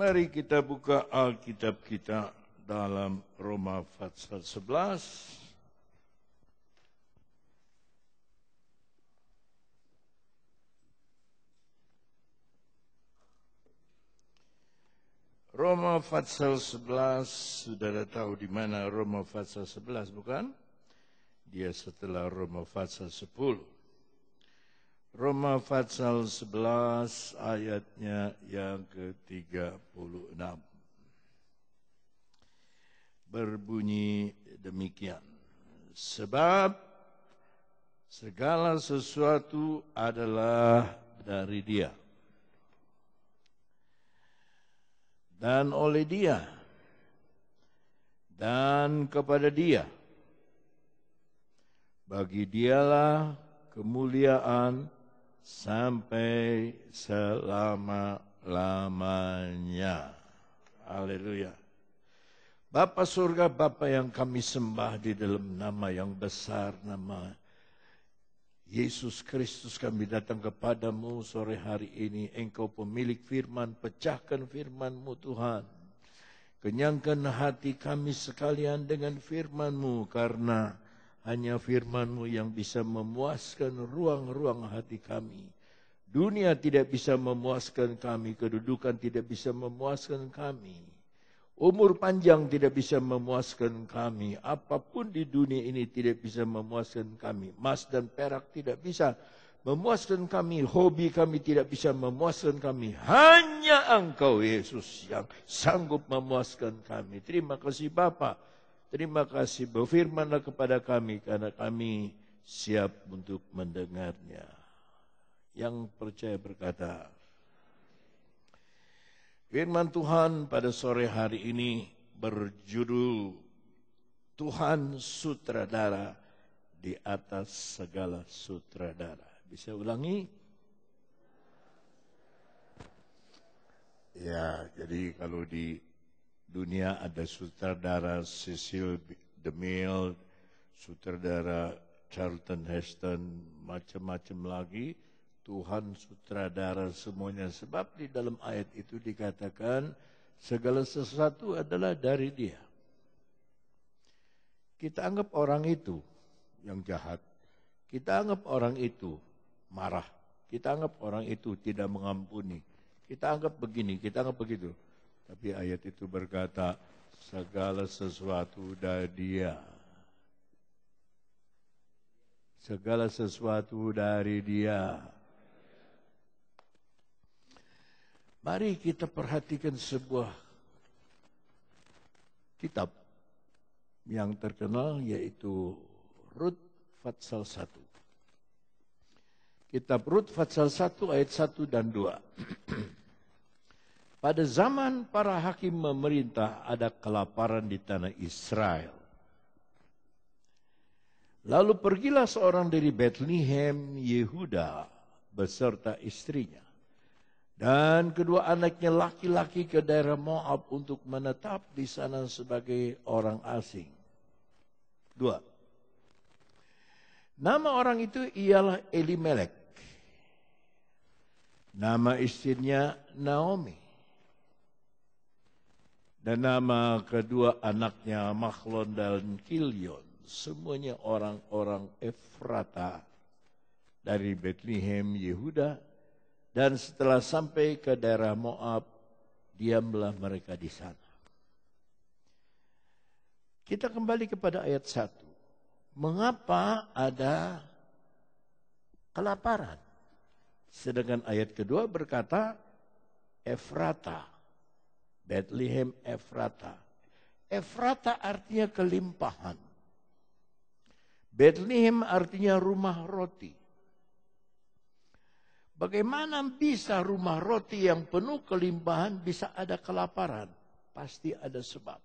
Mari kita buka Alkitab kita dalam Roma pasal 11. Roma pasal 11, saudara tahu di mana Roma pasal 11 bukan? Dia setelah Roma pasal 10. Roma pasal 11 ayatnya yang ke-36. Berbunyi demikian. Sebab segala sesuatu adalah dari Dia. Dan oleh Dia. Dan kepada Dia. Bagi Dialah kemuliaan sampai selama-lamanya. Haleluya. Bapa surga, Bapa yang kami sembah di dalam nama yang besar, nama Yesus Kristus, kami datang kepadamu sore hari ini. Engkau pemilik firman, pecahkan firman-Mu Tuhan. Kenyangkan hati kami sekalian dengan firman-Mu, karena hanya firman-Mu yang bisa memuaskan ruang-ruang hati kami. Dunia tidak bisa memuaskan kami, kedudukan tidak bisa memuaskan kami. Umur panjang tidak bisa memuaskan kami. Apapun di dunia ini tidak bisa memuaskan kami. Emas dan perak tidak bisa memuaskan kami. Hobi kami tidak bisa memuaskan kami. Hanya Engkau Yesus yang sanggup memuaskan kami. Terima kasih Bapa. Terima kasih, berfirmanlah kepada kami, karena kami siap untuk mendengarnya. Yang percaya berkata, firman Tuhan pada sore hari ini berjudul Tuhan Sutradara di atas segala sutradara. Bisa ulangi? Ya, jadi kalau di dunia ada sutradara Cecil DeMille, sutradara Charlton Heston, macam-macam lagi. Tuhan sutradara semuanya. Sebab di dalam ayat itu dikatakan segala sesuatu adalah dari Dia. Kita anggap orang itu yang jahat. Kita anggap orang itu marah. Kita anggap orang itu tidak mengampuni. Kita anggap begini, kita anggap begitu. Tapi ayat itu berkata, segala sesuatu dari Dia. Segala sesuatu dari Dia. Mari kita perhatikan sebuah kitab yang terkenal, yaitu Rut pasal 1. Kitab Rut pasal 1 ayat 1 dan 2. Pada zaman para hakim memerintah, ada kelaparan di tanah Israel. Lalu pergilah seorang dari Bethlehem, Yehuda, beserta istrinya dan kedua anaknya laki-laki ke daerah Moab untuk menetap di sana sebagai orang asing. 2. Nama orang itu ialah Elimelek. Nama istrinya Naomi. Dan nama kedua anaknya Mahlon dan Kilion. Semuanya orang-orang Efrata dari Bethlehem, Yehuda. Dan setelah sampai ke daerah Moab, diamlah mereka di sana. Kita kembali kepada ayat 1. Mengapa ada kelaparan? Sedangkan ayat kedua berkata, Efrata. Bethlehem Efrata. Efrata artinya kelimpahan. Bethlehem artinya rumah roti. Bagaimana bisa rumah roti yang penuh kelimpahan bisa ada kelaparan? Pasti ada sebab.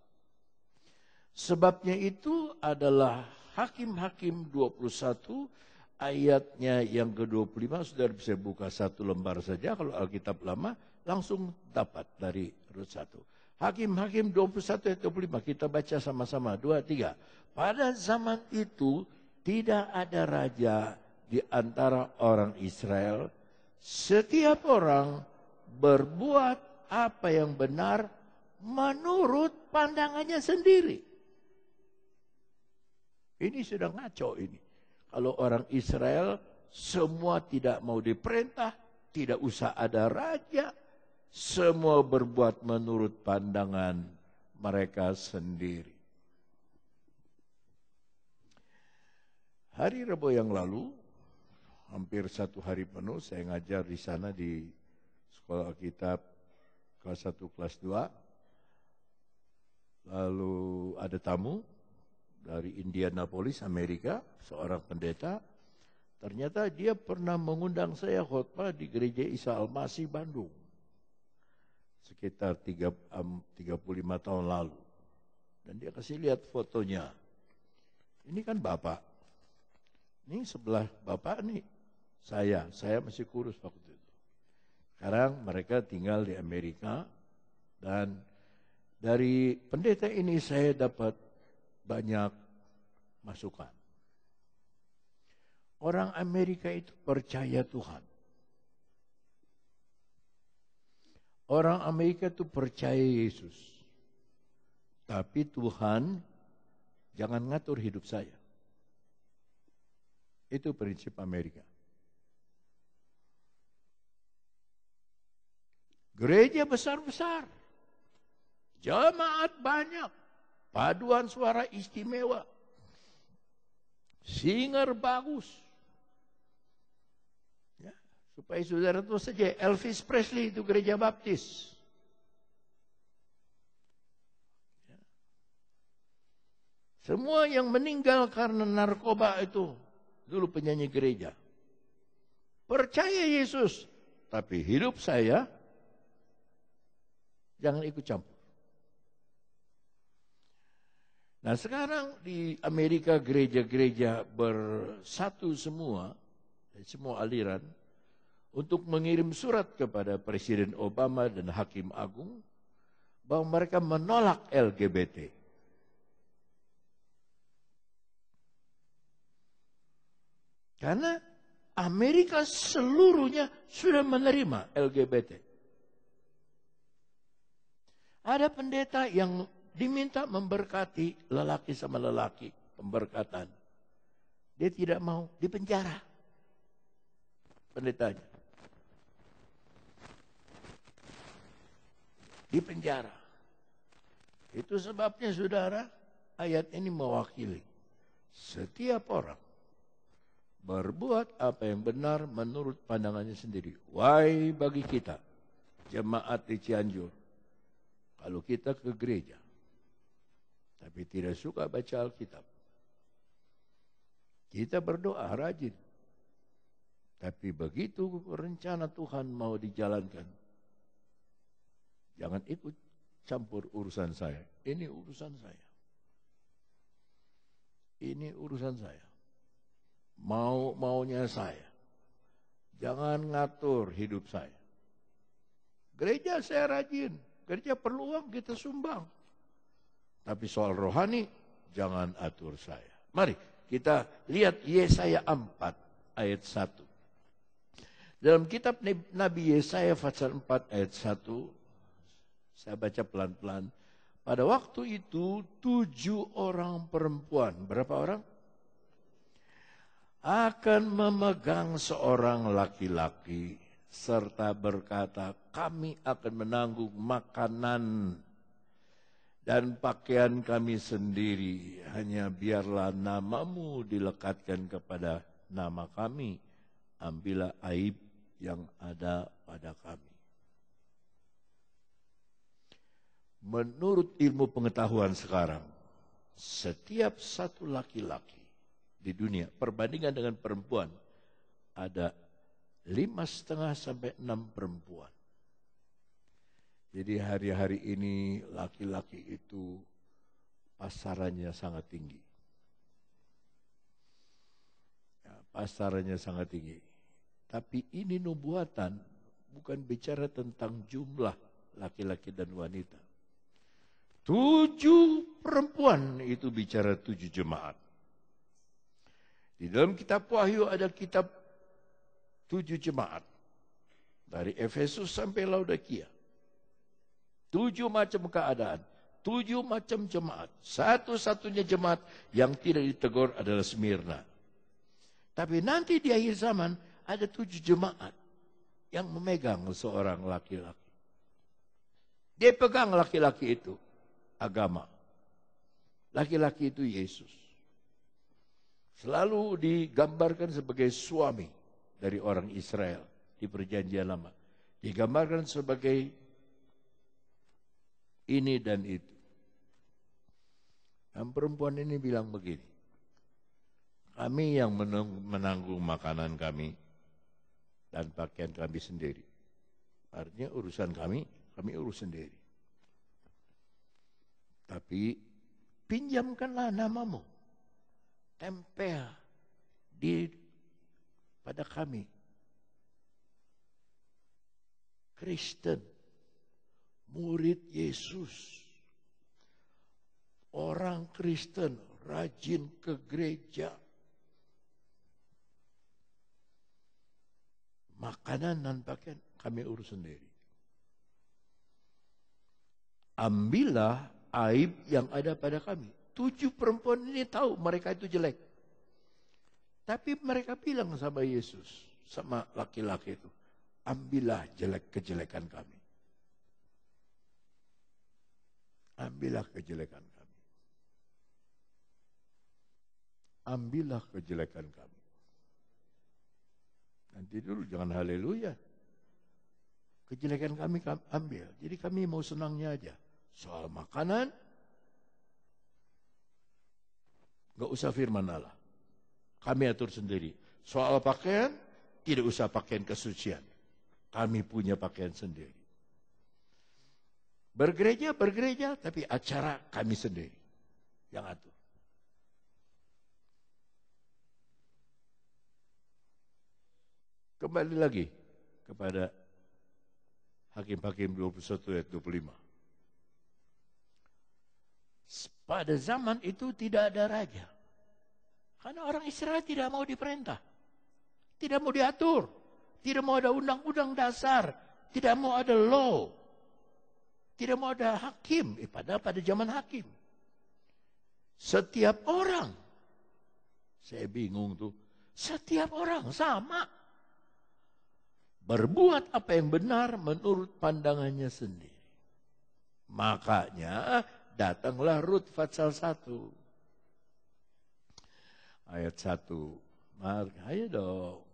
Sebabnya itu adalah Hakim-Hakim 21 ayatnya yang ke-25. Saudara bisa buka satu lembar saja. Kalau Alkitab lama langsung dapat dari Rut 1. Hakim-Hakim 21 ayat 25. Kita baca sama-sama. 2, 3. Pada zaman itu tidak ada raja di antara orang Israel. Setiap orang berbuat apa yang benar menurut pandangannya sendiri. Ini sudah ngaco ini. Kalau orang Israel semua tidak mau diperintah, tidak usah ada raja, semua berbuat menurut pandangan mereka sendiri. Hari Rabu yang lalu, hampir 1 hari penuh, saya ngajar di sana di Sekolah Alkitab kelas 1, kelas 2. Lalu ada tamu dari Indianapolis, Amerika, seorang pendeta. Ternyata dia pernah mengundang saya khotbah di Gereja Isa Al-Masih Bandung. Sekitar 35 tahun lalu. Dan dia kasih lihat fotonya. Ini kan Bapak. Ini sebelah Bapak nih. Saya masih kurus waktu itu. Sekarang mereka tinggal di Amerika. Dan dari pendeta ini saya dapat banyak masukan. Orang Amerika itu percaya Tuhan. Orang Amerika itu percaya Yesus. Tapi Tuhan jangan ngatur hidup saya. Itu prinsip Amerika. Gereja besar-besar. Jemaat banyak. Paduan suara istimewa. Singer bagus. Ya, supaya saudara tahu saja, Elvis Presley itu gereja baptis. Ya. Semua yang meninggal karena narkoba itu dulu penyanyi gereja. Percaya Yesus, tapi hidup saya jangan ikut campur. Nah sekarang di Amerika gereja-gereja bersatu semua aliran untuk mengirim surat kepada Presiden Obama dan Hakim Agung bahwa mereka menolak LGBT. Karena Amerika seluruhnya sudah menerima LGBT. Ada pendeta yang diminta memberkati lelaki sama lelaki, pemberkatan. Dia tidak mau, dipenjara pendetanya. Dipenjara. Itu sebabnya saudara, ayat ini mewakili setiap orang berbuat apa yang benar menurut pandangannya sendiri. Why bagi kita, jemaat di Cianjur, kalau kita ke gereja, tapi tidak suka baca Alkitab. Kita berdoa rajin. Tapi begitu rencana Tuhan mau dijalankan, jangan ikut campur urusan saya. Ini urusan saya. Ini urusan saya. Maunya saya. Jangan ngatur hidup saya. Gereja saya rajin. Gereja perlu uang, kita sumbang. Tapi soal rohani, jangan atur saya. Mari kita lihat Yesaya 4 ayat 1. Dalam kitab Nabi Yesaya pasal 4 ayat 1, saya baca pelan-pelan. Pada waktu itu 7 orang perempuan, berapa orang? Akan memegang seorang laki-laki serta berkata, kami akan menanggung makanan dan pakaian kami sendiri, hanya biarlah namamu dilekatkan kepada nama kami, ambillah aib yang ada pada kami. Menurut ilmu pengetahuan sekarang, setiap satu laki-laki di dunia, perbandingan dengan perempuan, ada 5,5 sampai 6 perempuan. Jadi hari-hari ini laki-laki itu pasarannya sangat tinggi. Ya, pasarannya sangat tinggi. Tapi ini nubuatan, bukan bicara tentang jumlah laki-laki dan wanita. 7 perempuan itu bicara 7 jemaat. Di dalam kitab Wahyu ada kitab 7 jemaat. Dari Efesus sampai Laodikia. 7 macam keadaan, 7 macam jemaat. Satu-satunya jemaat yang tidak ditegur adalah Smyrna. Tapi nanti di akhir zaman ada 7 jemaat yang memegang seorang laki-laki. Dia pegang laki-laki itu agama. Laki-laki itu Yesus. Selalu digambarkan sebagai suami dari orang Israel di Perjanjian Lama. Digambarkan sebagai ini dan itu. Dan perempuan ini bilang begini, kami yang menanggung makanan kami dan pakaian kami sendiri. Artinya urusan kami urus sendiri. Tapi pinjamkanlah namamu, tempel pada kami. Kristen, murid Yesus, orang Kristen, rajin ke gereja. Makanan dan pakaian kami urus sendiri. Ambillah aib yang ada pada kami. 7 perempuan ini tahu mereka itu jelek. Tapi mereka bilang sama Yesus, sama laki-laki itu, ambillah kejelekan kami. Ambillah kejelekan kami. Ambillah kejelekan kami. Nanti dulu jangan haleluya. Kejelekan kami ambil. Jadi kami mau senangnya aja. Soal makanan, gak usah firman Allah. Kami atur sendiri. Soal pakaian, tidak usah pakaian kesucian. Kami punya pakaian sendiri. Bergereja, tapi acara kami sendiri yang atur. Kembali lagi kepada Hakim-Hakim 21 ayat 25. Pada zaman itu tidak ada raja. Karena orang Israel tidak mau diperintah. Tidak mau diatur. Tidak mau ada undang-undang dasar. Tidak mau ada law. Tidak mau ada hakim. Padahal pada zaman hakim. Setiap orang. Saya bingung tuh. Setiap orang sama. Berbuat apa yang benar menurut pandangannya sendiri. Makanya datanglah Rut pasal 1. Ayat 1. Ayo dong.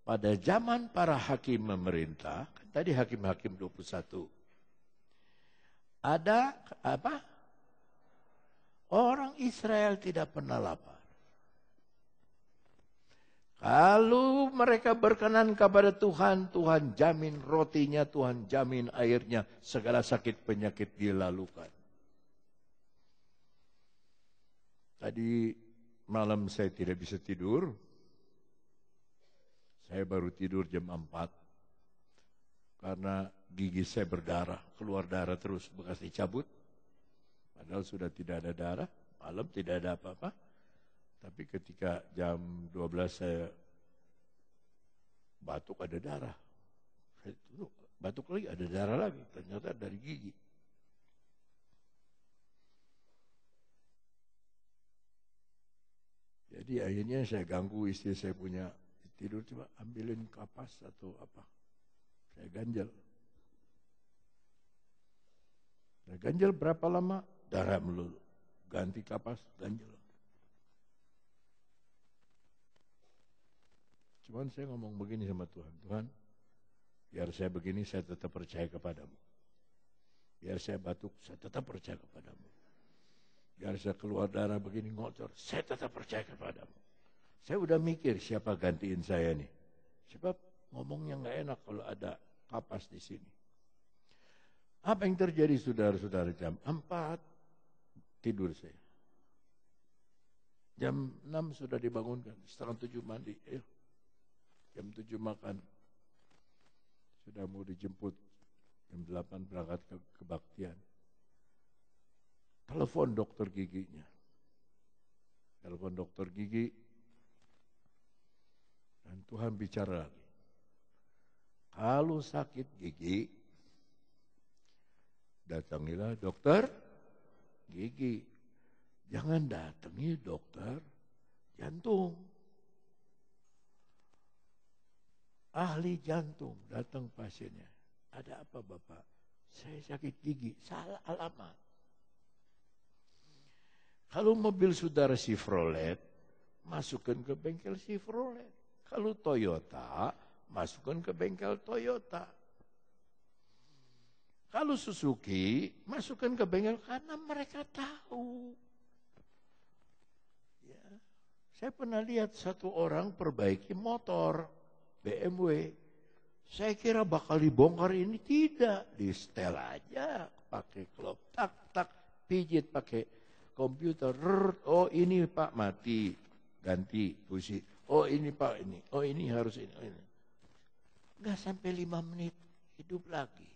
Pada zaman para hakim memerintah, tadi Hakim-Hakim 21. Ada apa? Orang Israel tidak pernah lapar. Kalau mereka berkenan kepada Tuhan, Tuhan jamin rotinya, Tuhan jamin airnya, segala sakit penyakit dilalukan. Tadi malam saya tidak bisa tidur. Saya baru tidur jam 4. Karena gigi saya berdarah, keluar darah terus, bekas dicabut. Padahal sudah tidak ada darah, malam tidak ada apa-apa. Tapi ketika jam 12 saya batuk ada darah. Batuk lagi ada darah lagi, ternyata dari gigi. Jadi akhirnya saya ganggu istri saya punya tidur, coba ambilin kapas atau apa. Saya ganjel. Saya ganjel berapa lama? Darah melulu. Ganti kapas, ganjel. Cuman saya ngomong begini sama Tuhan. Tuhan, biar saya begini saya tetap percaya kepadamu. Biar saya batuk, saya tetap percaya kepadamu. Biar saya keluar darah begini ngocor, saya tetap percaya kepadamu. Saya udah mikir siapa gantiin saya nih. Sebab ngomongnya nggak enak kalau ada kapas di sini. Apa yang terjadi saudara-saudara? Jam 4 tidur saya. Jam 6 sudah dibangunkan, setengah 7 mandi. Jam 7 makan. Sudah mau dijemput. Jam 8 berangkat ke kebaktian. Telepon dokter giginya. Telepon dokter gigi. Dan Tuhan bicara lagi. Kalau sakit gigi, datangilah dokter gigi. Jangan datangi dokter jantung. Ahli jantung datang pasiennya. Ada apa Bapak? Saya sakit gigi. Salah alamat. Kalau mobil saudara Chevrolet, masukkan ke bengkel Chevrolet. Kalau Toyota, masukkan ke bengkel Toyota. Kalau Suzuki, masukkan ke bengkel karena mereka tahu. Ya. Saya pernah lihat satu orang perbaiki motor BMW. Saya kira bakal dibongkar ini, tidak. Di setel aja, pakai klop, tak, pijit pakai komputer. Oh ini Pak mati, ganti busi. Oh ini Pak ini, oh ini harus ini. Oh, ini. Nggak sampai 5 menit, hidup lagi.